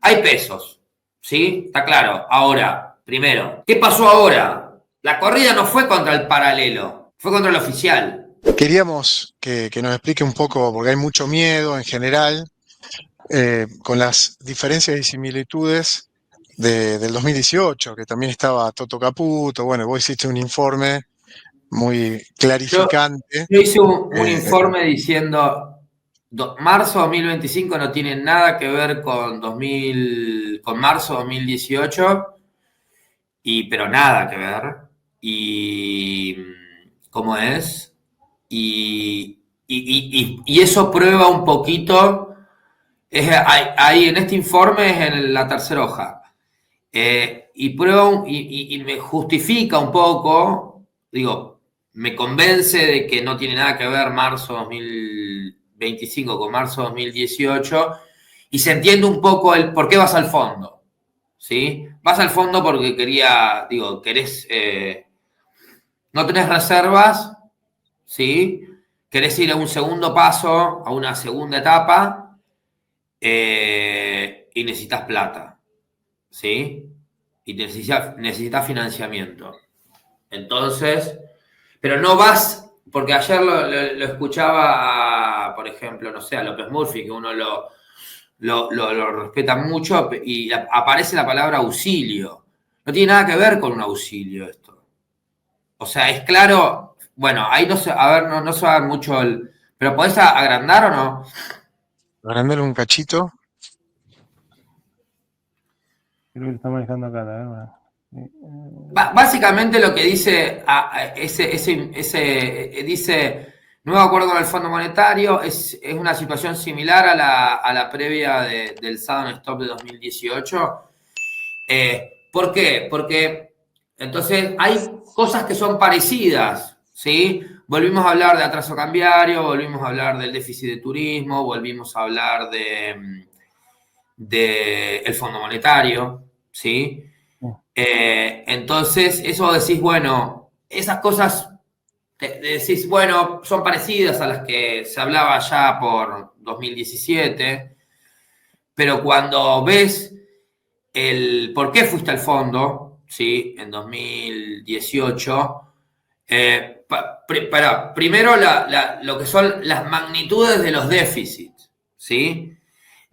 hay pesos, ¿sí? Está claro. Ahora, primero, ¿qué pasó ahora? La corrida no fue contra el paralelo, fue contra el oficial. Queríamos que nos explique un poco, porque hay mucho miedo en general, con las diferencias y similitudes del 2018, que también estaba Toto Caputo. Bueno, vos hiciste un informe muy Yo, clarificante. yo hice un eh, informe diciendo, marzo 2025 no tiene nada que ver con marzo 2018, pero nada que ver. Y, ¿cómo es? Y eso prueba un poquito, ahí en este informe es en la tercera hoja. Y prueba y me justifica un poco, digo, me convence de que no tiene nada que ver marzo 2025 con marzo 2018 y se entiende un poco el por qué vas al fondo, ¿sí? Vas al fondo porque querés, no tenés reservas, ¿sí? Querés ir a un segundo paso, a una segunda etapa, y necesitas plata, ¿sí? Y necesitas financiamiento. Entonces, pero no vas, porque ayer lo escuchaba, por ejemplo, no sé, a López Murphy, que uno lo respeta mucho, y aparece la palabra auxilio. No tiene nada que ver con un auxilio esto. O sea, es claro, bueno, ahí no sé, a ver, no se va a ver mucho pero ¿podés agrandar o no? Agrandar un cachito. Creo que lo está manejando acá, la verdad. Básicamente lo que dice dice nuevo acuerdo con el Fondo Monetario es una situación similar a la previa del Sudden Stop de 2018. ¿Por qué? Porque entonces hay cosas que son parecidas, ¿sí? Volvimos a hablar de atraso cambiario, volvimos a hablar del déficit de turismo, volvimos a hablar de el Fondo Monetario, ¿sí? Entonces, eso decís, bueno, esas cosas decís, bueno, son parecidas a las que se hablaba ya por 2017, pero cuando ves el por qué fuiste al fondo, ¿sí? En 2018, primero lo que son las magnitudes de los déficits, ¿sí?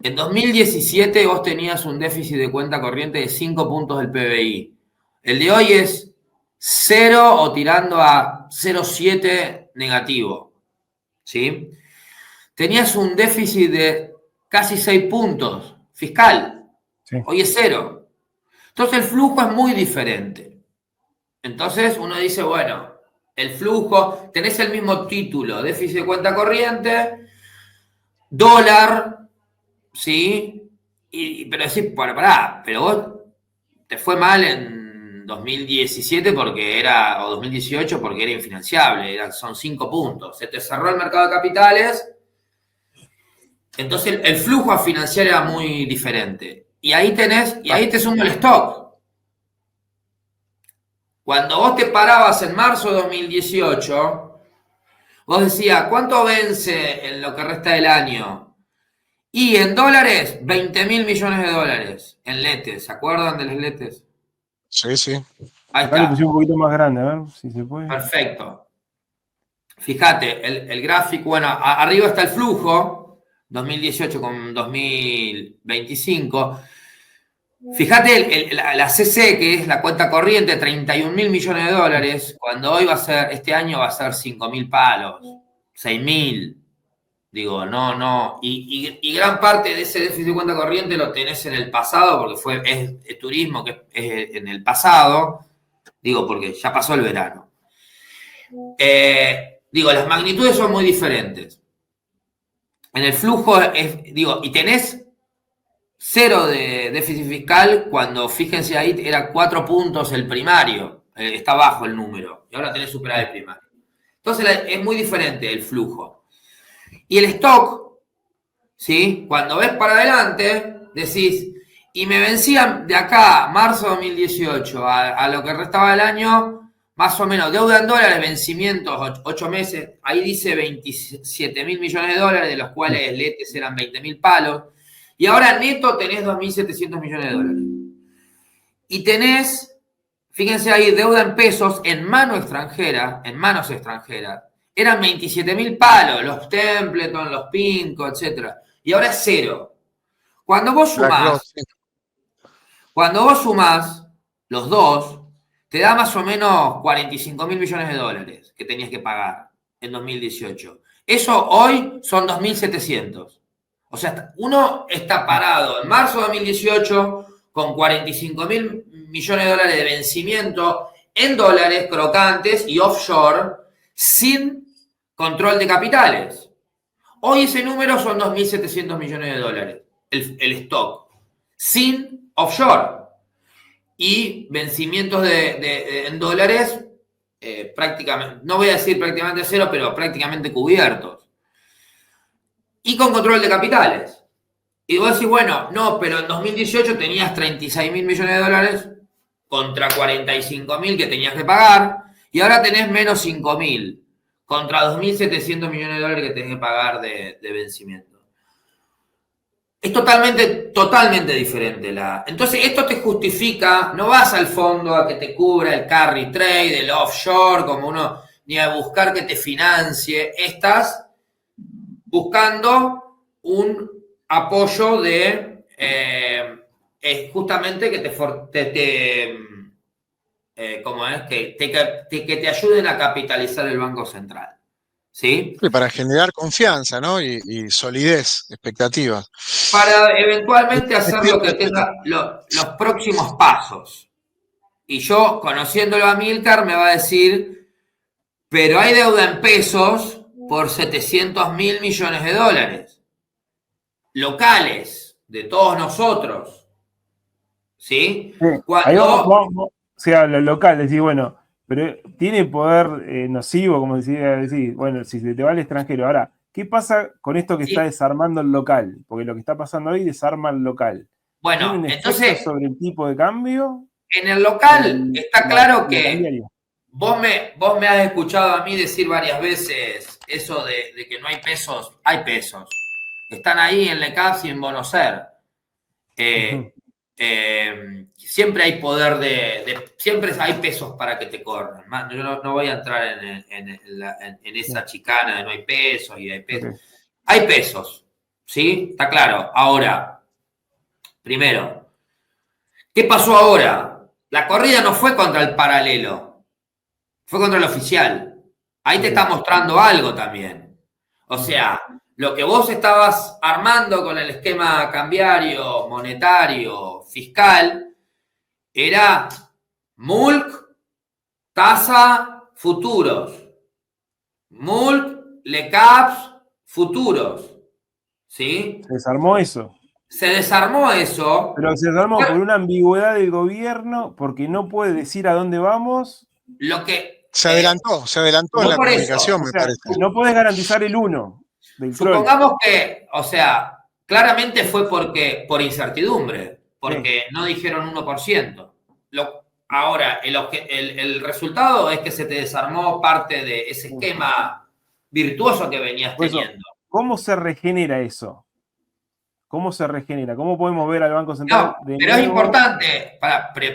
En 2017 vos tenías un déficit de cuenta corriente de 5 puntos del PBI. El de hoy es 0 o tirando a 0,7 negativo, ¿sí? Tenías un déficit de casi 6 puntos fiscal. Sí. Hoy es 0. Entonces el flujo es muy diferente. Entonces uno dice, bueno, el flujo, tenés el mismo título, déficit de cuenta corriente, dólar, ¿sí? Pero decís, bueno, pará, pero vos te fue mal en 2017 o 2018 porque era infinanciable, son 5 puntos. Se te cerró el mercado de capitales, entonces el flujo a financiar era muy diferente. Y ahí te suma el stock. Cuando vos te parabas en marzo de 2018, vos decías, ¿cuánto vence en lo que resta del año? Y en dólares, 20.000 millones de dólares en letes. ¿Se acuerdan de los letes? Sí, sí. Ahí Acá le puse está. un poquito más grande, a ver si se puede. Perfecto. Fíjate, el gráfico, bueno, arriba está el flujo, 2018 con 2025. Fíjate la CC, que es la cuenta corriente, 31.000 millones de dólares, cuando hoy este año va a ser 5.000 palos, 6.000. Digo, no. Y gran parte de ese déficit de cuenta corriente lo tenés en el pasado, porque es turismo que es en el pasado. Digo, porque ya pasó el verano. Las magnitudes son muy diferentes. En el flujo, y tenés 0 de déficit fiscal cuando, fíjense ahí, era 4 puntos el primario. Está bajo el número. Y ahora tenés superar el primario. Entonces es muy diferente el flujo. Y el stock, ¿sí? Cuando ves para adelante, decís, y me vencían de acá, marzo de 2018, a lo que restaba del año, más o menos, deuda en dólares, vencimientos, 8 meses, ahí dice 27.000 millones de dólares, de los cuales letes eran 20.000 palos, Y ahora neto tenés 2.700 millones de dólares. Y tenés, fíjense ahí, deuda en pesos en manos extranjeras, eran 27.000 palos, los Templeton, los Pinco, etc. Y ahora es cero. Cuando vos sumás los dos, te da más o menos 45.000 millones de dólares que tenías que pagar en 2018. Eso hoy son 2.700. O sea, uno está parado en marzo de 2018 con 45.000 millones de dólares de vencimiento en dólares crocantes y offshore sin control de capitales. Hoy ese número son 2.700 millones de dólares, el stock, sin offshore. Y vencimientos en dólares prácticamente, no voy a decir prácticamente cero, pero prácticamente cubiertos. Y con control de capitales. Y vos decís, bueno, no, pero en 2018 tenías 36.000 millones de dólares contra 45.000 que tenías que pagar, y ahora tenés menos 5.000 contra 2.700 millones de dólares que tenés que pagar de vencimiento. Es totalmente diferente. Entonces, esto te justifica, no vas al fondo a que te cubra el carry trade, el offshore, ni a buscar que te financie. Estás buscando un apoyo de justamente que que te ayuden a capitalizar el Banco Central. ¿Sí? Para generar confianza, ¿no? Y solidez, expectativas. Para eventualmente hacer lo que tenga los próximos pasos. Y yo, conociéndolo a Milcar, me va a decir, pero hay deuda en pesos por 700.000 millones de dólares. Locales, de todos nosotros. ¿Sí? Ahí vamos, o sea, lo local, decir, bueno, pero tiene poder nocivo, como decir, bueno, si se te va al extranjero. Ahora, ¿qué pasa con esto que está desarmando el local? Porque lo que está pasando hoy desarma el local. Bueno, ¿tiene un efecto entonces, sobre el tipo de cambio? En el local está claro que cambiario. vos me has escuchado a mí decir varias veces eso de que no hay pesos. Hay pesos. Están ahí en LECAPS y en Bonocer. Siempre hay poder siempre hay pesos para que te corran. Yo no voy a entrar en esa chicana de no hay pesos y hay pesos. Okay. Hay pesos, ¿sí? Está claro. Ahora, primero, ¿qué pasó ahora? La corrida no fue contra el paralelo, fue contra el oficial. Ahí te está mostrando algo también. O sea, lo que vos estabas armando con el esquema cambiario, monetario, fiscal, era MULC, tasa, futuros. MULC, LECAPS, futuros. ¿Sí? Se desarmó eso. Se desarmó eso. Pero se desarmó por una ambigüedad del gobierno, porque no puede decir a dónde vamos. Lo que se adelantó en la comunicación, me parece. No podés garantizar el 1 del Supongamos que, o sea, claramente fue por incertidumbre, porque no dijeron 1%. Ahora, el resultado es que se te desarmó parte de ese esquema virtuoso que venías teniendo. ¿Cómo se regenera eso? ¿Cómo se regenera? ¿Cómo podemos ver al Banco Central? No, pero es importante,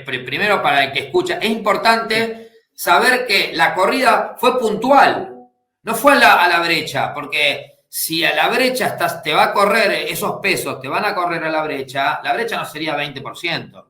primero para el que escucha, es importante saber que la corrida fue puntual, no fue a la brecha, porque si a la brecha te va a correr esos pesos, te van a correr a la brecha no sería 20%.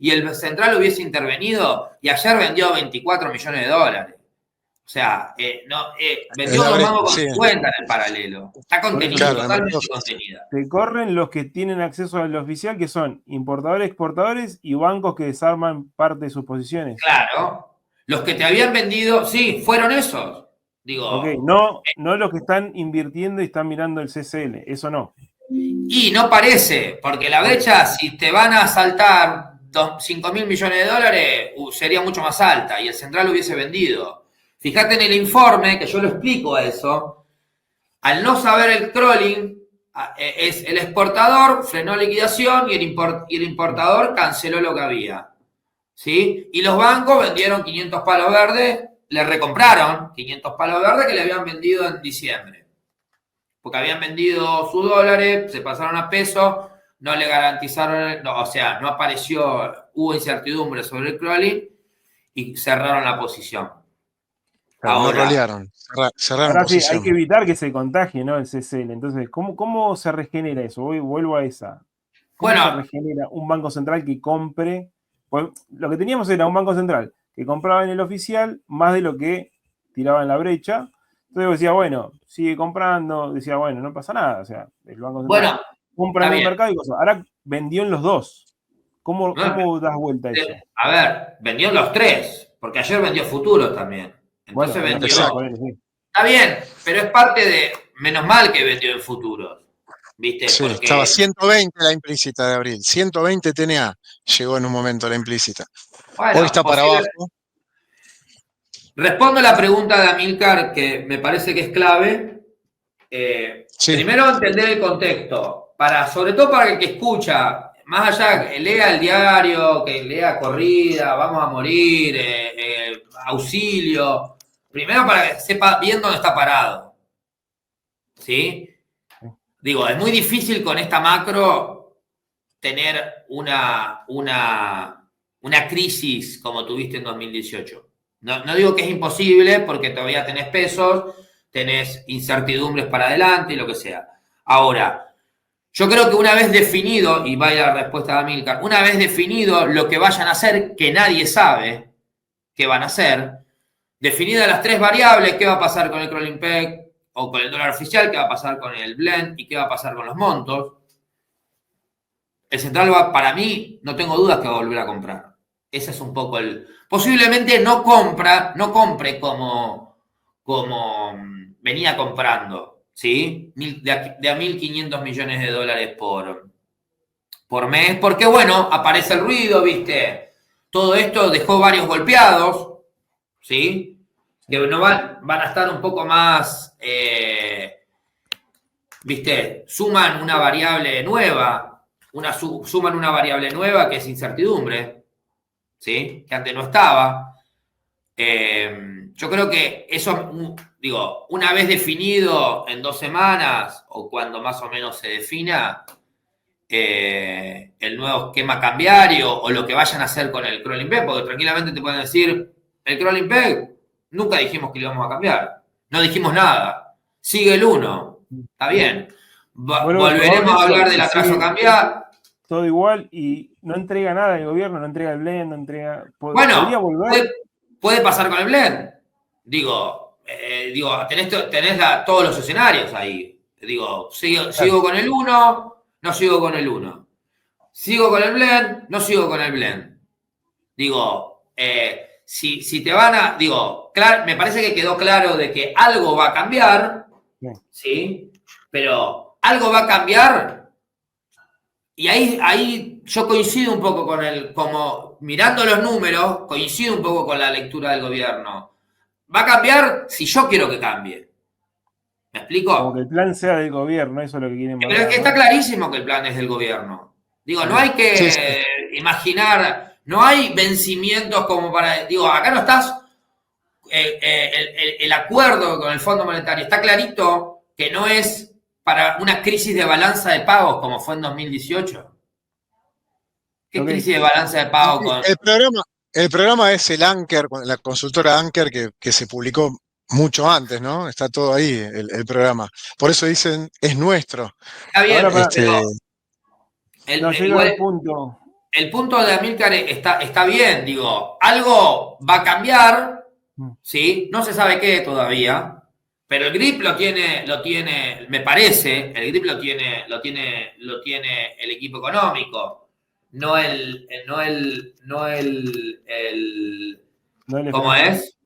Y el Central hubiese intervenido y ayer vendió 24 millones de dólares. O sea, vendió dos mangos con 50 en el paralelo. Está contenido, totalmente contenida. Se corren los que tienen acceso al oficial, que son importadores, exportadores y bancos que desarman parte de sus posiciones. Claro. Los que te habían vendido, sí, fueron esos. Digo. Okay. No los que están invirtiendo y están mirando el CCL, eso no. Y no parece, porque la brecha, si te van a saltar 5.000 millones de dólares, sería mucho más alta y el Central hubiese vendido. Fíjate en el informe, que yo lo explico a eso, al no saber el crawling, es el exportador frenó liquidación y el importador canceló lo que había. ¿Sí? Y los bancos vendieron 500 palos verdes, le recompraron 500 palos verdes que le habían vendido en diciembre. Porque habían vendido sus dólares, se pasaron a pesos, no le garantizaron, no, o sea, no apareció, hubo incertidumbre sobre el crawling y cerraron la posición. Claro, no Ahora, rolearon, cerraron Ahora sí, hay posición. que evitar que se contagie, ¿no? El CCL. Entonces, ¿cómo se regenera eso? Vuelvo a esa. ¿Cómo se bueno, regenera un banco central que compre? Pues, lo que teníamos era un banco central que compraba en el oficial más de lo que tiraba en la brecha. Entonces decía, bueno, sigue comprando, decía, bueno, no pasa nada. O sea, el Banco Central bueno, compra está en el bien. mercado y cosas. Ahora vendió en los dos. ¿No? ¿Cómo das vuelta a eso? A ver, vendió los tres, porque ayer vendió futuros también. Bueno, Entonces vendió los vendió. tres, Exacto. ponele, sí. Está bien, pero es parte de. Menos mal que vendió en futuros, ¿viste? Sí, estaba Porque, 120 la implícita de abril, 120 TNA llegó en un momento la implícita. Hoy bueno, está para abajo. Respondo la pregunta de Amilcar, que me parece que es clave. Sí, Primero, entender el contexto, sobre todo para el que escucha, más allá, que lea el diario, que lea corrida, vamos a morir, auxilio. Primero, para que sepa bien dónde está parado. ¿Sí? Digo, es muy difícil con esta macro tener una crisis como tuviste en 2018. No digo que es imposible porque todavía tenés pesos, tenés incertidumbres para adelante y lo que sea. Ahora, yo creo que una vez definido, y vaya la respuesta de Amilcar, una vez definido lo que vayan a hacer, que nadie sabe qué van a hacer, definidas las tres variables, qué va a pasar con el crawling peg o con el dólar oficial, qué va a pasar con el blend y qué va a pasar con los montos, el central va, para mí, no tengo dudas que va a volver a comprar. Ese es un poco el. Posiblemente no compre como venía comprando, ¿sí? De a 1.500 millones de dólares por mes, porque bueno, aparece el ruido, ¿viste? Todo esto dejó varios golpeados, ¿sí? Que no van a estar un poco más, ¿viste? Suman una variable nueva, suman una variable nueva que es incertidumbre, ¿sí? Que antes no estaba. Yo creo que eso, digo, una vez definido en 2 semanas o cuando más o menos se defina el nuevo esquema cambiario o lo que vayan a hacer con el crawling peg, porque tranquilamente te pueden decir, el crawling peg nunca dijimos que lo íbamos a cambiar, no dijimos nada, sigue el 1, está bien. Bueno, es probable Volveremos a eso, hablar del que atraso sigue cambiar. todo igual y no entrega nada el gobierno, no entrega el blend, no entrega. ¿Podría Bueno, volver? puede pasar con el blend. Digo, tenés todos los escenarios ahí. Digo, sigo con el 1, no sigo con el 1. Sigo con el blend, no sigo con el blend. Digo, si te van a. Digo, me parece que quedó claro de que algo va a cambiar, ¿sí? Pero algo va a cambiar. Y ahí yo coincido un poco con como mirando los números, coincido un poco con la lectura del gobierno. Va a cambiar si yo quiero que cambie. ¿Me Como que explico? el plan sea del gobierno, eso es lo que quieren Pero es mandar, que está ¿no? clarísimo que el plan es del gobierno. Digo, no hay sí, sí. que imaginar, no hay vencimientos como para. Digo, acá no estás. El acuerdo con el Fondo Monetario está clarito que no es para una crisis de balanza de pagos como fue en 2018. ¿Qué Ok. crisis de balanza de Y pago con. el programa es el Anker, la consultora Anker que se publicó mucho antes, ¿no? Está todo ahí, el programa. Por eso dicen, es nuestro. Está Ahora bien, para. Este, pero No, yo iba al igual punto. el punto de Amílcar está bien, digo, algo va a cambiar, ¿sí? No se sabe qué todavía, pero el grip lo tiene, me parece, el grip lo tiene el equipo económico, no No el ¿cómo FMI. es?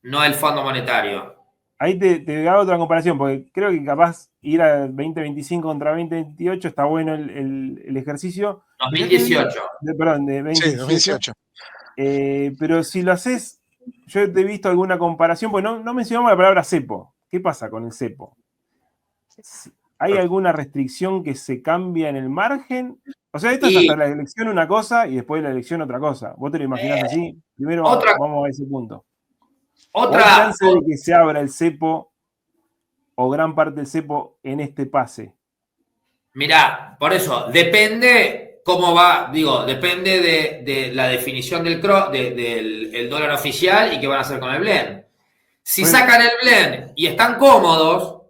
No el Fondo Monetario. Ahí te hago otra comparación, porque creo que capaz ir a 2025 contra 2028 está bueno el ejercicio. Fíjate bien, 2018. perdón, de sí, 2018. 2018. Pero si lo haces, yo te he visto alguna comparación, pues no mencionamos la palabra cepo. ¿Qué pasa con el cepo? ¿Hay alguna restricción que se cambia en el margen? O sea, esto es hasta Y la elección una cosa y después de la elección otra cosa. ¿Vos te lo imaginás así? Primero otra, vamos a ese punto. ¿O hay otra, chance de que se abra el cepo o gran parte del cepo en este pase? Mirá, por eso, depende cómo va, digo, depende de la definición del el dólar oficial y qué van a hacer con el blend. Si Pues, sacan el blend y están cómodos,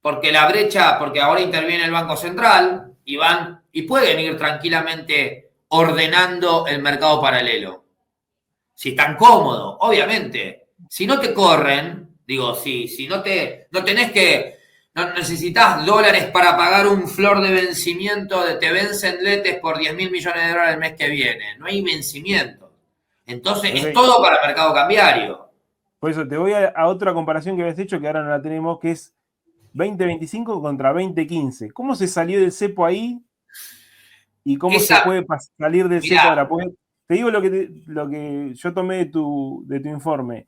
porque la brecha, porque ahora interviene el Banco Central y pueden ir tranquilamente ordenando el mercado paralelo. Si están cómodos, obviamente. Si no te corren, digo, si no tenés que, no necesitas dólares para pagar un flor de vencimiento, te vencen letes por 10.000 millones de dólares el mes que viene. No hay vencimiento. Entonces, es okay. todo para el mercado cambiario. Por eso te voy a otra comparación que habías hecho, que ahora no la tenemos, que es 2025 contra 2015. ¿Cómo se salió del cepo ahí y cómo se puede salir del cepo Mirá, ahora? Porque te digo lo que yo tomé de tu informe.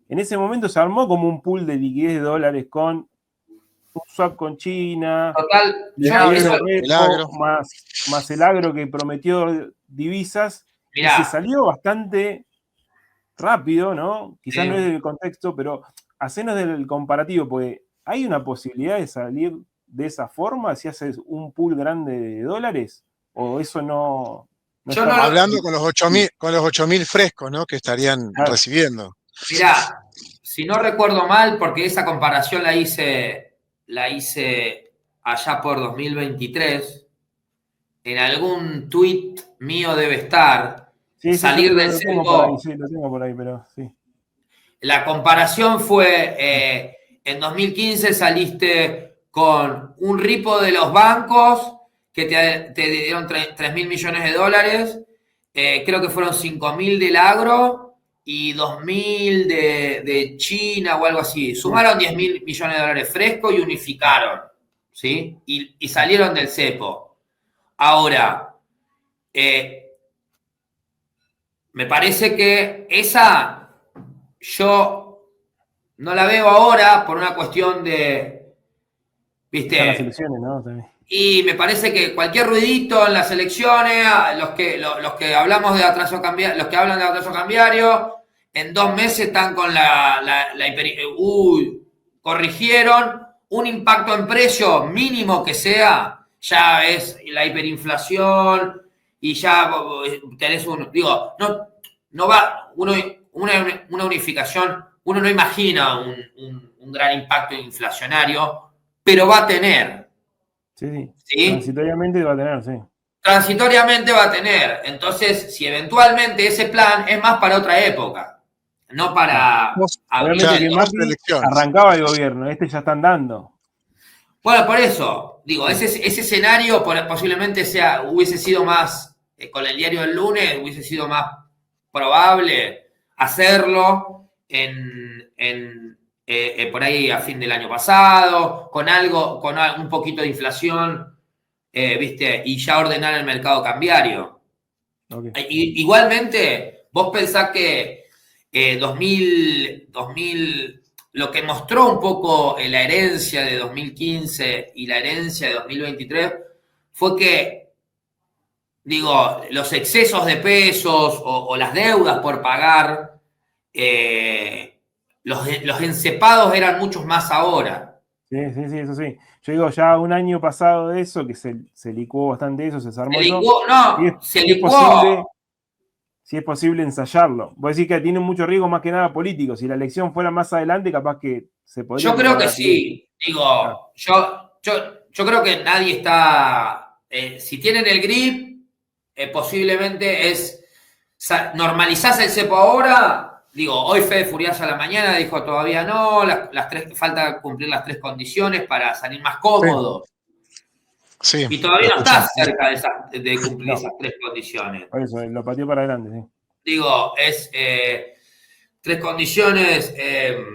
En ese momento se armó como un pool de liquidez de dólares con un swap con China, total, y yo ahí eso, el El agro. repo, más el agro que prometió divisas, y se mirá, salió bastante rápido, ¿no? Quizás no es del contexto, pero hacenos del comparativo, porque hay una posibilidad de salir de esa forma si haces un pool grande de dólares, o eso no yo está no lo, Hablando con los 8.000 frescos, ¿no? Que estarían claro. recibiendo. mirá, si no recuerdo mal, porque esa comparación la hice allá por 2023, en algún tweet mío debe estar, Sí, sí, salir del lo tengo por ahí, cepo. sí, lo tengo por ahí, pero sí. La comparación fue, en 2015 saliste con un ripo de los bancos que te dieron 3.000 millones de dólares, creo que fueron 5.000 del agro y 2.000 de China o algo así. Sí, Sumaron 10.000 millones de dólares frescos y unificaron, ¿sí? Y salieron del cepo. Ahora, eh, me parece que esa yo no la veo ahora por una cuestión de, están las viste, elecciones, ¿no? También. Sí. y me parece que cualquier ruidito en las elecciones, los que hablamos de atraso cambiario, los que hablan de atraso cambiario, en 2 meses están con corrigieron, un impacto en precio mínimo que sea, ya es la hiperinflación y ya tenés digo, no va, una unificación, uno no imagina un gran impacto inflacionario, pero va a tener, Sí, sí. ¿sí? Transitoriamente va a tener, sí. Transitoriamente va a tener. Entonces, si eventualmente ese plan es más para otra época, no Claro. para abrir Obviamente Claro, el... que post Macri elecciones. arrancaba el gobierno, este ya están dando. Bueno, por eso, digo, Sí. ese escenario posiblemente hubiese sido más, con el diario del lunes, hubiese sido más probable hacerlo por ahí a fin del año pasado, con un poquito de inflación, ¿viste? Y ya ordenar el mercado cambiario. Okay. Igualmente, vos pensás que 2000, lo que mostró un poco la herencia de 2015 y la herencia de 2023 fue que, digo, los excesos de pesos o las deudas por pagar, los encepados eran muchos más ahora. Sí, sí, sí, eso sí. Yo digo, ya un año pasado de eso, que se licuó bastante eso, se Se desarmó eso, licuó, no, se licuó. si es posible ensayarlo. Voy a decir que tiene mucho riesgo más que nada político. Si la elección fuera más adelante, capaz que se podría Yo creo empezar a que debatir eso. sí. Digo, yo creo que nadie está. Si tienen el grip, posiblemente es. Normalizás el cepo ahora. Digo, hoy Fede Furias a la mañana dijo todavía no, falta cumplir las 3 condiciones para salir más Sí, cómodo. sí, Y lo todavía no escuché. estás cerca de cumplir No, esas 3 condiciones. por eso, lo pateó para adelante, sí. Digo, es 3 condiciones. Que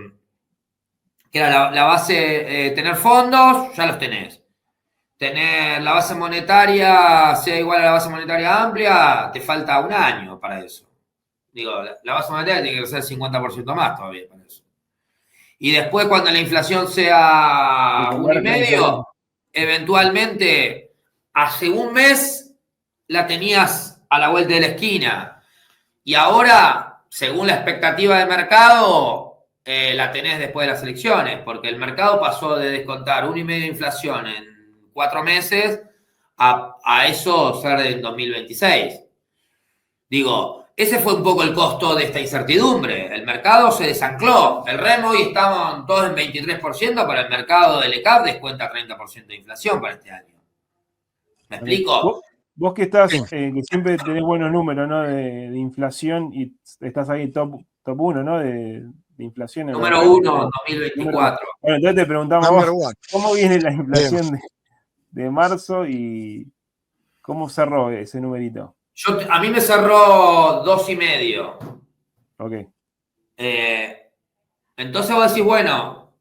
era la base, tener fondos, ya los tenés. Tener la base monetaria, sea igual a la base monetaria amplia, te falta un año para eso. Digo, la base monetaria tiene que ser 50% más todavía para eso. Y después, cuando la inflación sea Se uno y convierte en medio, eventualmente, hace un mes la tenías a la vuelta de la esquina. Y ahora, según la expectativa de mercado, la tenés después de las elecciones, porque el mercado pasó de descontar 1,5 de inflación en 4 meses a eso ser del 2026. Digo, ese fue un poco el costo de esta incertidumbre. El mercado se desancló. El REM hoy estamos todos en 23%, pero el mercado del ECAP descuenta 30% de inflación para este año. ¿Me explico? Vos que estás, que siempre tenés buenos números, ¿no? De inflación y estás ahí top 1, ¿no? De inflación. Número 1, 2024. Bueno, entonces te preguntamos cómo viene la inflación de marzo y cómo cerró ese numerito. A mí me cerró 2,5. Ok. Entonces vos decís, bueno,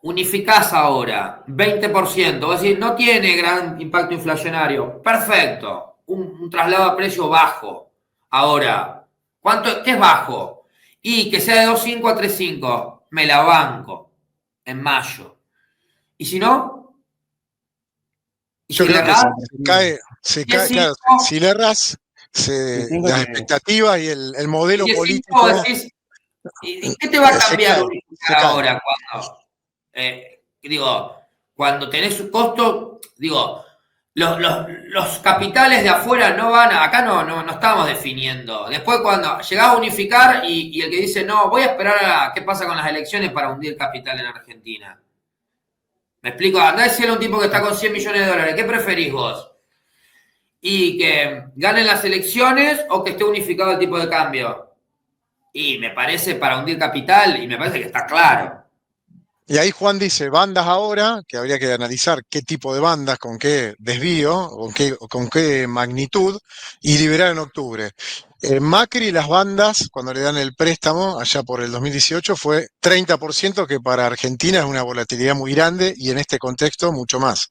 unificás ahora 20%. Vos decís, no tiene gran impacto inflacionario. Perfecto. Un traslado a precio bajo. Ahora, ¿qué es bajo? Y que sea de 2,5 a 3,5. Me la banco en mayo. ¿Y si no? Yo creo que se cae, claro, si le erras, las expectativas y el modelo político. Decís, ¿y qué te va a cambiar unificar ahora cuando tenés un costo? Digo, los capitales de afuera no van acá no estamos definiendo. Después cuando llegás a unificar y el que dice, no, voy a esperar a qué pasa con las elecciones para hundir capital en Argentina. Me explico, andá a decirle a un tipo que está con 100 millones de dólares, ¿qué preferís vos? ¿Y que ganen las elecciones o que esté unificado el tipo de cambio? Y me parece para hundir capital, y me parece que está claro. Y ahí Juan dice, bandas ahora, que habría que analizar qué tipo de bandas, con qué desvío, con qué magnitud, y liberar en octubre. Macri, las bandas, cuando le dan el préstamo, allá por el 2018, fue 30%, que para Argentina es una volatilidad muy grande, y en este contexto mucho más.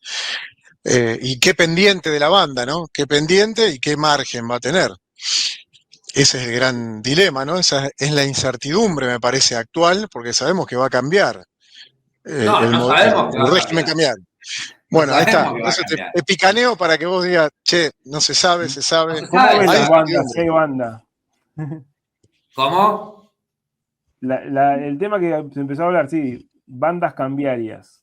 Y qué pendiente de la banda, ¿no? Qué pendiente y qué margen va a tener. Ese es el gran dilema, ¿no? Esa es la incertidumbre, me parece, actual, porque sabemos que va a cambiar. El régimen cambiar. Bueno, ahí está. Eso te picaneo para que vos digas, che, no se sabe, se sabe. ¿Cómo ves las bandas? Si hay banda. ¿Cómo? El tema que se empezó a hablar, sí, bandas cambiarias.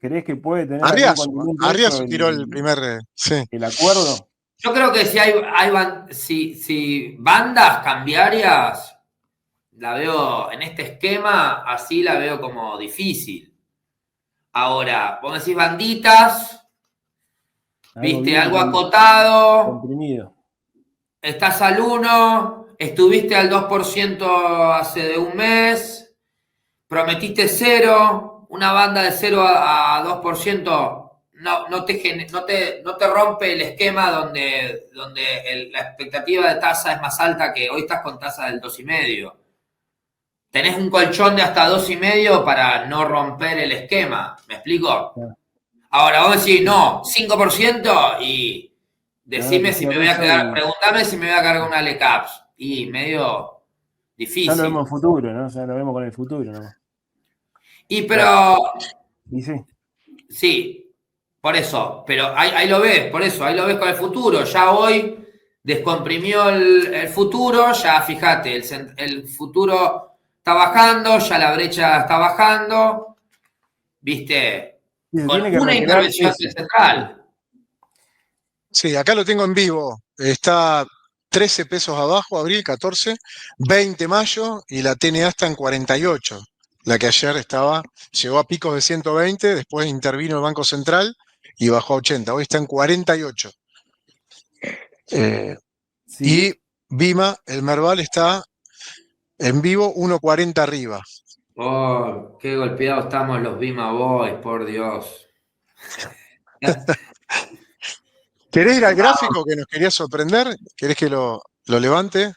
¿Crees que puede tener Arriazu tiró el primer, sí. el acuerdo? Yo creo que si bandas cambiarias, la veo en este esquema, así la veo como difícil. Ahora, vos decís banditas, viste, algo acotado, comprimido. Estás al 1, estuviste al 2% hace de un mes, prometiste 0, una banda de 0 a 2%. No te rompe el esquema donde la expectativa de tasa es más alta, que hoy estás con tasa del 2,5. Tenés un colchón de hasta 2,5 para no romper el esquema. ¿Me explico? Ahora vos decís, no, 5% y decime si me voy a quedar, preguntame si me voy a cargar una LECAPS. Y medio difícil. Ya lo vemos en futuro, ¿no? Ya lo vemos con el futuro, ¿no? Y sí. Sí, por eso, pero ahí lo ves, por eso, ahí lo ves con el futuro. Ya hoy descomprimió el futuro, ya fíjate, el futuro está bajando, ya la brecha está bajando, ¿viste? Con una intervención central. Sí, acá lo tengo en vivo. Está 13 pesos abajo, abril 14, 20 mayo, y la TNA está en 48. La que ayer llegó a picos de 120, después intervino el Banco Central y bajó a 80. Hoy está en 48. Sí. Y Bima, el Merval, está en vivo 1.40 arriba. Oh, qué golpeados estamos los Bima Boys, por Dios. ¿Querés ir al gráfico que nos quería sorprender? ¿Querés que lo levante?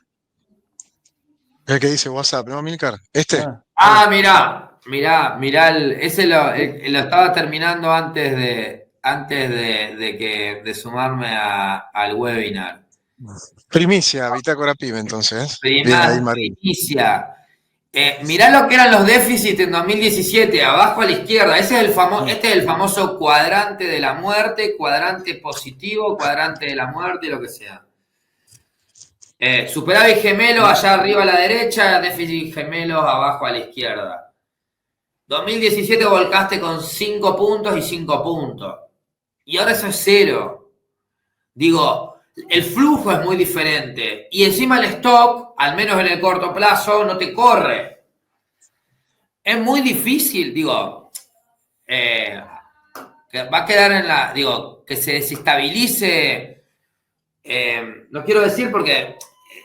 El que dice WhatsApp, ¿no, Milcar? Mirá, ese lo estaba terminando antes de sumarme al webinar. Primicia, Bitácora Pyme, entonces. Primicia. Mirá lo que eran los déficits en 2017, abajo a la izquierda. Este es el famoso cuadrante de la muerte, cuadrante positivo, cuadrante de la muerte, lo que sea. Superávit gemelo allá arriba a la derecha, déficit gemelos abajo a la izquierda. 2017 volcaste con 5 puntos y 5 puntos. Y ahora eso es 0. Digo, el flujo es muy diferente. Y encima el stock, al menos en el corto plazo, no te corre. Es muy difícil, digo, que va a quedar en la, digo, que se desestabilice. No quiero decir porque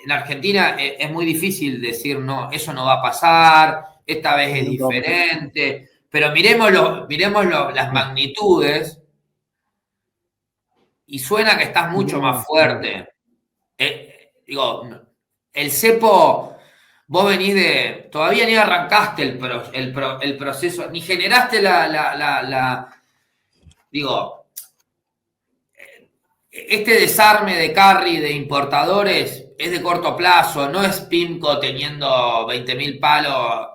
en Argentina es muy difícil decir, no, eso no va a pasar, esta vez es diferente, pero miremos las magnitudes y suena que estás mucho más fuerte. Digo, el cepo, vos venís de, todavía ni arrancaste el proceso, ni generaste digo, este desarme de carry de importadores es de corto plazo, no es PIMCO teniendo 20.000 palos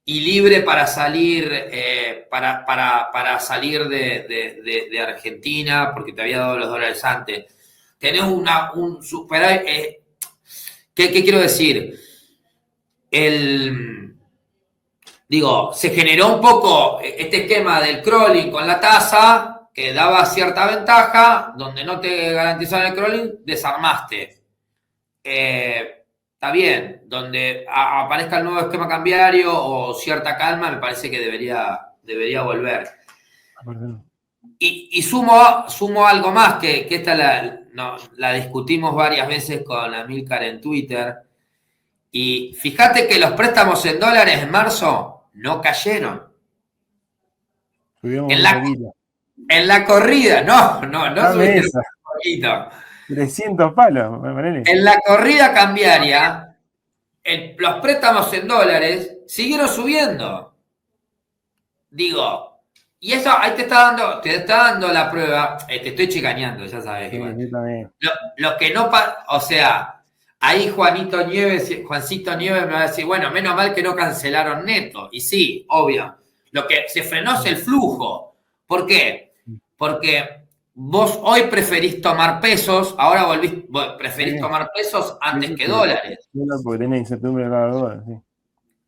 y libre para salir para salir de Argentina porque te había dado los dólares antes. Tenés un super... ¿qué quiero decir? Digo, se generó un poco este esquema del crawling con la tasa que daba cierta ventaja, donde no te garantizaban el crawling, desarmaste. Está bien, donde aparezca el nuevo esquema cambiario o cierta calma, me parece que debería volver. Y sumo algo más, que esta la discutimos varias veces con Amílcar en Twitter. Y fíjate que los préstamos en dólares en marzo no cayeron. En la corrida, no subieron un poquito. 300 palos, me parece. En la corrida cambiaria, los préstamos en dólares siguieron subiendo. Digo, y eso ahí te está dando la prueba. Te estoy chicaneando, ya sabes. Sí, lo que no pasa, o sea, ahí Juancito Nieves me va a decir, bueno, menos mal que no cancelaron neto. Y sí, obvio. Lo que se frenó es el flujo. ¿Por qué? Porque vos hoy preferís tomar pesos, ahora preferís tomar pesos antes que dólares. Porque tenés incertidumbre de cada dólar, sí.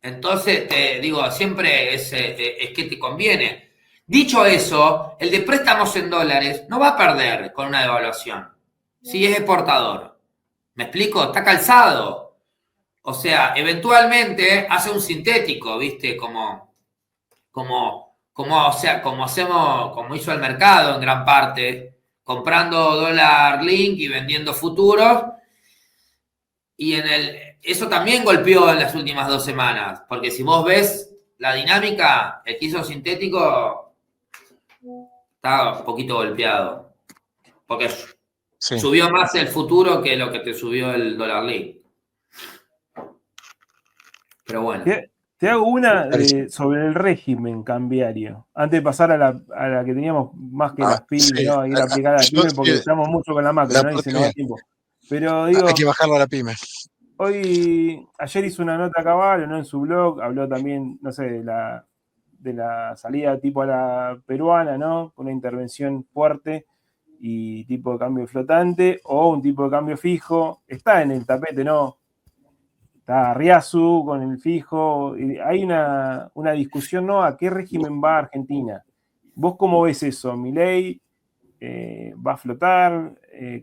Entonces, te digo, siempre es que te conviene. Dicho eso, el de préstamos en dólares no va a perder con una devaluación. Si es exportador. ¿Me explico? Está calzado. O sea, eventualmente hace un sintético, ¿viste? Como hizo el mercado en gran parte, comprando dólar link y vendiendo futuros. Y eso también golpeó en las últimas 2 semanas, porque si vos ves la dinámica, el que hizo sintético está un poquito golpeado, porque subió más el futuro que lo que te subió el dólar link. Pero bueno. Te hago una sobre el régimen cambiario. Antes de pasar a la que teníamos más que las pymes, sí, ¿no? Ir a aplicar a la pyme porque estamos mucho con la macro, ¿no? Y se nos va tiempo. Pero digo, hay que bajarlo a la pyme. Ayer hizo una nota Caballo, ¿no? En su blog, habló también, no sé, de la salida tipo a la peruana, ¿no? Una intervención fuerte y tipo de cambio flotante o un tipo de cambio fijo. Está en el tapete, ¿no? Está Riazu con el fijo. Hay una discusión, ¿no? ¿A qué régimen va Argentina? ¿Vos cómo ves eso? ¿Milei va a flotar?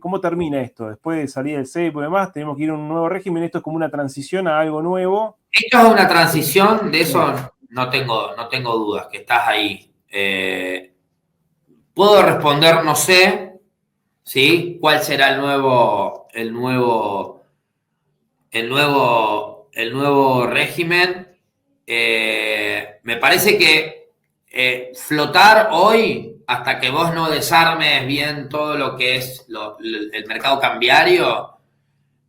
¿Cómo termina esto? Después de salir del cepo y demás, tenemos que ir a un nuevo régimen. ¿Esto es como una transición a algo nuevo? Esto es una transición, de eso no tengo dudas, que estás ahí. Puedo responder, no sé, ¿sí? ¿Cuál será el nuevo régimen? Me parece que flotar hoy, hasta que vos no desarmes bien todo lo que es el mercado cambiario,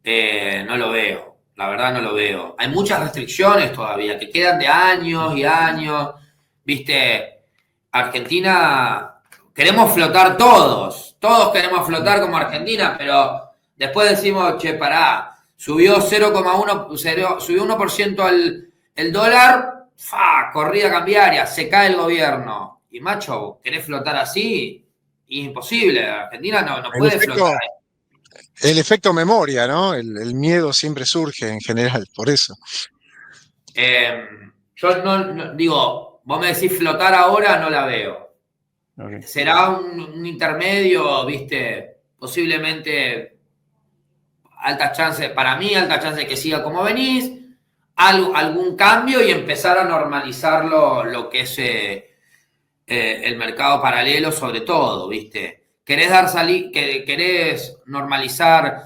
no lo veo. La verdad no lo veo. Hay muchas restricciones todavía que quedan de años y años. Viste, Argentina, queremos flotar todos. Todos queremos flotar como Argentina, pero después decimos, che, pará, subió 1% el dólar, corrida cambiaria, se cae el gobierno. Y macho, ¿querés flotar así? Imposible. Argentina no puede flotar. El efecto memoria, ¿no? El miedo siempre surge en general, por eso. Yo no digo, vos me decís flotar ahora, no la veo. Okay. Será un intermedio, viste, posiblemente altas chances, para mí, altas chances de que siga como venís, algún cambio y empezar a normalizar lo que es el mercado paralelo, sobre todo, viste. Querés normalizar,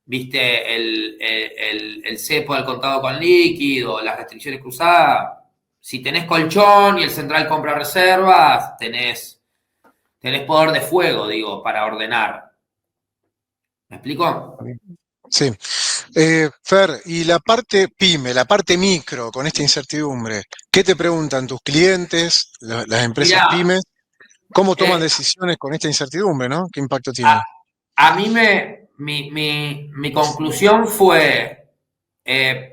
viste, el cepo del contado con líquido, las restricciones cruzadas. Si tenés colchón y el central compra reservas, tenés poder de fuego, digo, para ordenar. ¿Me explico? Sí. Fer, y la parte pyme, la parte micro, con esta incertidumbre, ¿qué te preguntan tus clientes, las empresas Mirá, pymes? ¿Cómo toman decisiones con esta incertidumbre, no? ¿Qué impacto tiene? a mí mi conclusión fue,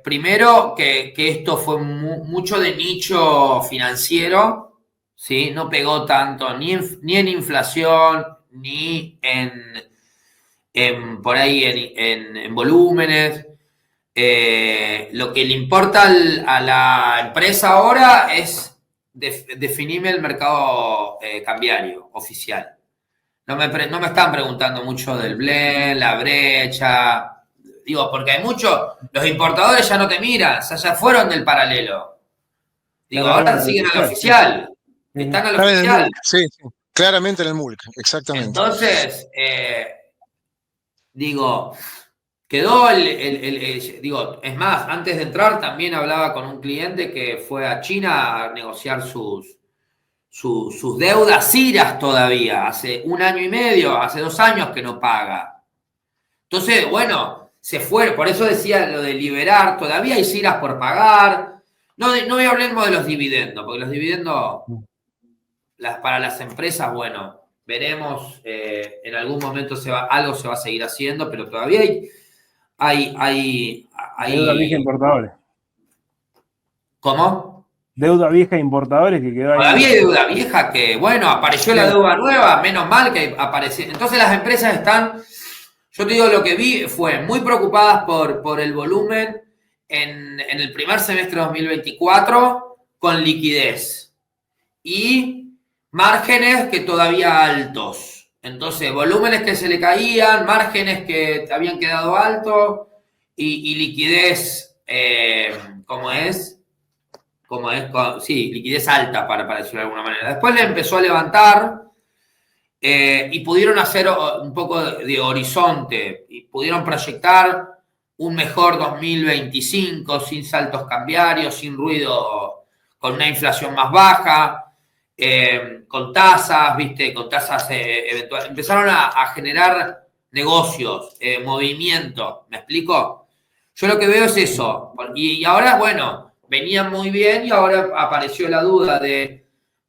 primero, que esto fue mucho de nicho financiero, ¿sí? No pegó tanto ni en inflación, ni por ahí en volúmenes. Lo que le importa a la empresa ahora es definirme el mercado cambiario oficial. No me están preguntando mucho del blend, la brecha. Digo, porque hay muchos, los importadores ya no te miran, o sea, ya fueron del paralelo. Digo, ahora siguen al oficial. Están al Están en el oficial. MULC, sí, claramente en el MULC, exactamente. Entonces, digo, quedó digo, es más, antes de entrar también hablaba con un cliente que fue a China a negociar sus deudas CIRAS todavía, hace 1 año y medio, hace 2 años que no paga. Entonces, bueno, se fue, por eso decía lo de liberar, todavía hay CIRAS por pagar. No hablemos de los dividendos, porque los dividendos para las empresas, bueno, veremos, en algún momento algo se va a seguir haciendo, pero todavía hay Deuda vieja importadores. ¿Cómo? Deuda vieja importadores que quedó ahí. Todavía hay deuda vieja que, bueno, apareció la deuda nueva, menos mal que apareció. Entonces las empresas están, yo te digo, lo que vi fue muy preocupadas por el volumen en el primer semestre de 2024 con liquidez y márgenes que todavía altos. Entonces, volúmenes que se le caían, márgenes que habían quedado altos y liquidez, ¿cómo es? Sí, liquidez alta, para decirlo de alguna manera. Después le empezó a levantar y pudieron hacer un poco de horizonte y pudieron proyectar un mejor 2025 sin saltos cambiarios, sin ruido, con una inflación más baja, con tasas, ¿viste? Con tasas eventuales. Empezaron a generar negocios, movimiento, ¿me explico? Yo lo que veo es eso. Y ahora, bueno, venían muy bien y ahora apareció la duda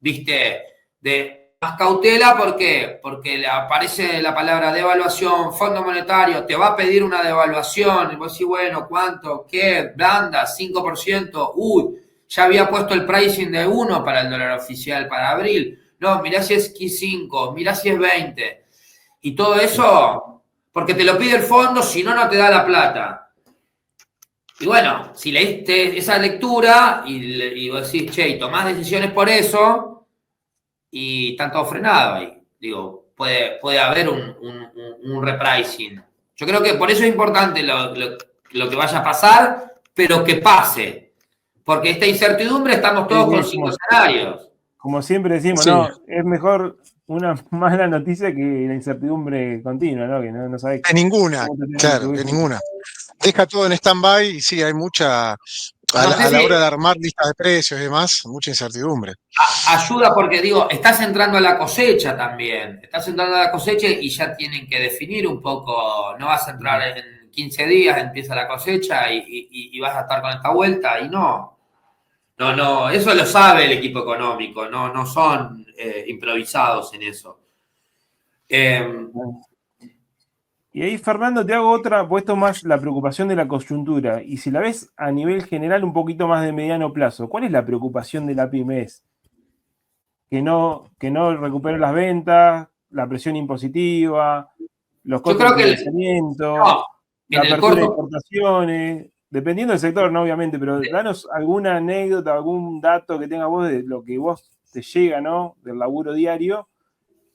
¿viste? De más cautela, ¿por qué? Porque le aparece la palabra devaluación, Fondo Monetario, te va a pedir una devaluación, y vos decís, bueno, ¿cuánto? ¿Qué? Blanda, 5%, uy, ya había puesto el pricing de 1 para el dólar oficial para abril, no, mirá si es 5, mirá si es 20, y todo eso, porque te lo pide el fondo, si no, no te da la plata. Y bueno, si leíste esa lectura y vos decís, che, y tomás decisiones por eso, y están todos frenados ahí. Digo, puede haber un repricing. Yo creo que por eso es importante lo que vaya a pasar, pero que pase. Porque esta incertidumbre estamos todos con 5 escenarios. Como siempre decimos, Sí. no, es mejor una mala noticia que la incertidumbre continua, ¿no? Que no sabés. De ninguna, claro, de ninguna. Deja todo en stand-by y sí, hay mucha, a la hora de armar listas de precios y demás, mucha incertidumbre. Ayuda porque, digo, estás entrando a la cosecha también. Estás entrando a la cosecha y ya tienen que definir un poco. No vas a entrar en 15 días, empieza la cosecha y vas a estar con esta vuelta. Y no, eso lo sabe el equipo económico. No son improvisados en eso. Y ahí, Fernando, te hago otra, puesto más la preocupación de la coyuntura. Y si la ves a nivel general un poquito más de mediano plazo, ¿cuál es la preocupación de la pyme? Que no recuperen las ventas, la presión impositiva, los costos de financiamiento, la apertura de exportaciones, dependiendo del sector, ¿no? Obviamente, pero danos alguna anécdota, algún dato que tengas vos de lo que vos te llega, ¿no? Del laburo diario.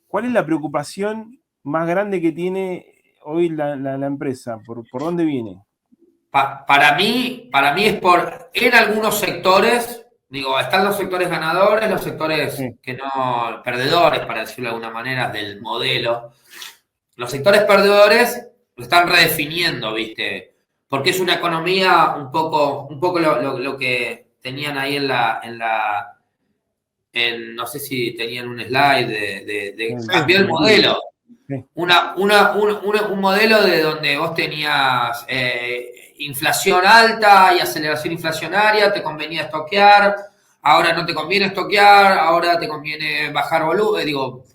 ¿Cuál es la preocupación más grande que tiene hoy la empresa? ¿Por dónde viene? Para mí en algunos sectores, digo, están los sectores ganadores, los sectores que no, perdedores, para decirlo de alguna manera, del modelo. Los sectores perdedores lo están redefiniendo, ¿viste? Porque es una economía un poco lo que tenían ahí no sé si tenían un slide de cambiar el modelo. Sí. Un modelo de donde vos tenías inflación alta y aceleración inflacionaria, te convenía estoquear, ahora no te conviene estoquear, ahora te conviene bajar volumen,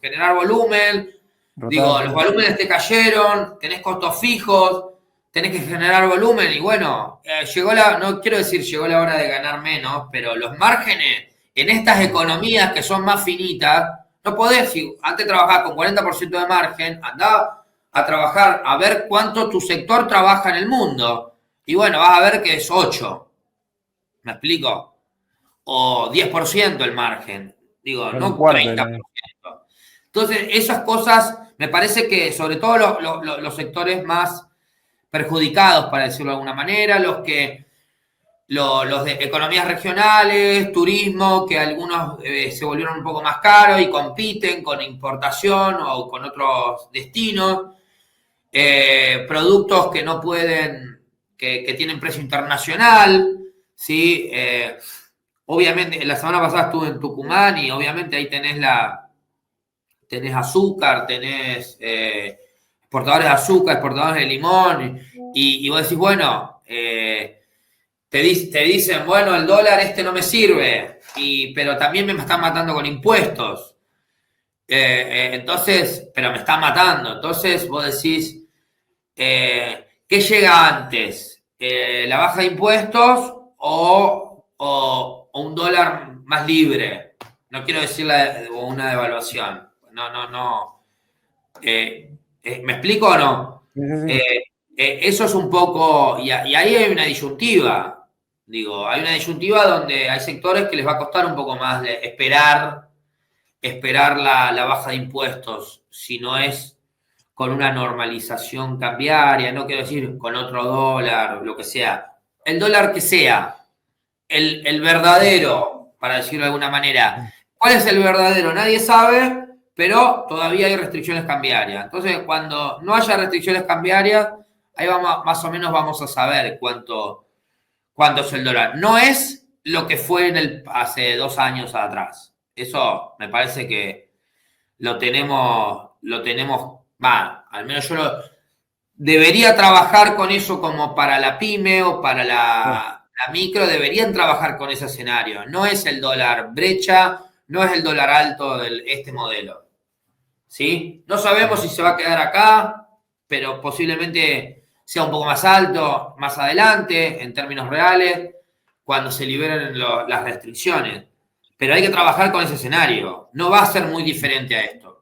generar volumen, los volúmenes te cayeron, tenés costos fijos, tenés que generar volumen y bueno, no quiero decir llegó la hora de ganar menos, pero los márgenes en estas economías que son más finitas, no podés, si antes trabajabas con 40% de margen, andá a trabajar, a ver cuánto tu sector trabaja en el mundo. Y bueno, vas a ver que es 8. ¿Me explico? O 10% el margen. Digo, no 30%. Entonces, esas cosas, me parece que sobre todo los sectores más perjudicados, para decirlo de alguna manera, los de economías regionales, turismo, que algunos se volvieron un poco más caros y compiten con importación o con otros destinos, productos que no pueden, que tienen precio internacional, ¿sí? Obviamente, la semana pasada estuve en Tucumán y obviamente ahí tenés azúcar, tenés exportadores de azúcar, exportadores de limón, y vos decís, bueno, te dicen, bueno, el dólar no me sirve, pero también me están matando con impuestos. Entonces, pero me están matando. Entonces vos decís, ¿qué llega antes? ¿La baja de impuestos o un dólar más libre? No quiero decir una devaluación. No. ¿Me explico o no? Sí. Eso es un poco, y ahí hay una disyuntiva. Hay una disyuntiva donde hay sectores que les va a costar un poco más de esperar la baja de impuestos, si no es con una normalización cambiaria, no quiero decir con otro dólar, lo que sea. El dólar que sea, el verdadero, para decirlo de alguna manera. ¿Cuál es el verdadero? Nadie sabe, pero todavía hay restricciones cambiarias. Entonces, cuando no haya restricciones cambiarias, ahí más o menos vamos a saber cuánto es el dólar. No es lo que fue hace 2 años atrás. Eso me parece que lo tenemos, al menos yo debería trabajar con eso como para la pyme o para la micro, deberían trabajar con ese escenario. No es el dólar brecha, no es el dólar alto de este modelo. ¿Sí? No sabemos si se va a quedar acá, pero posiblemente sea un poco más alto más adelante, en términos reales, cuando se liberen las restricciones. Pero hay que trabajar con ese escenario. No va a ser muy diferente a esto.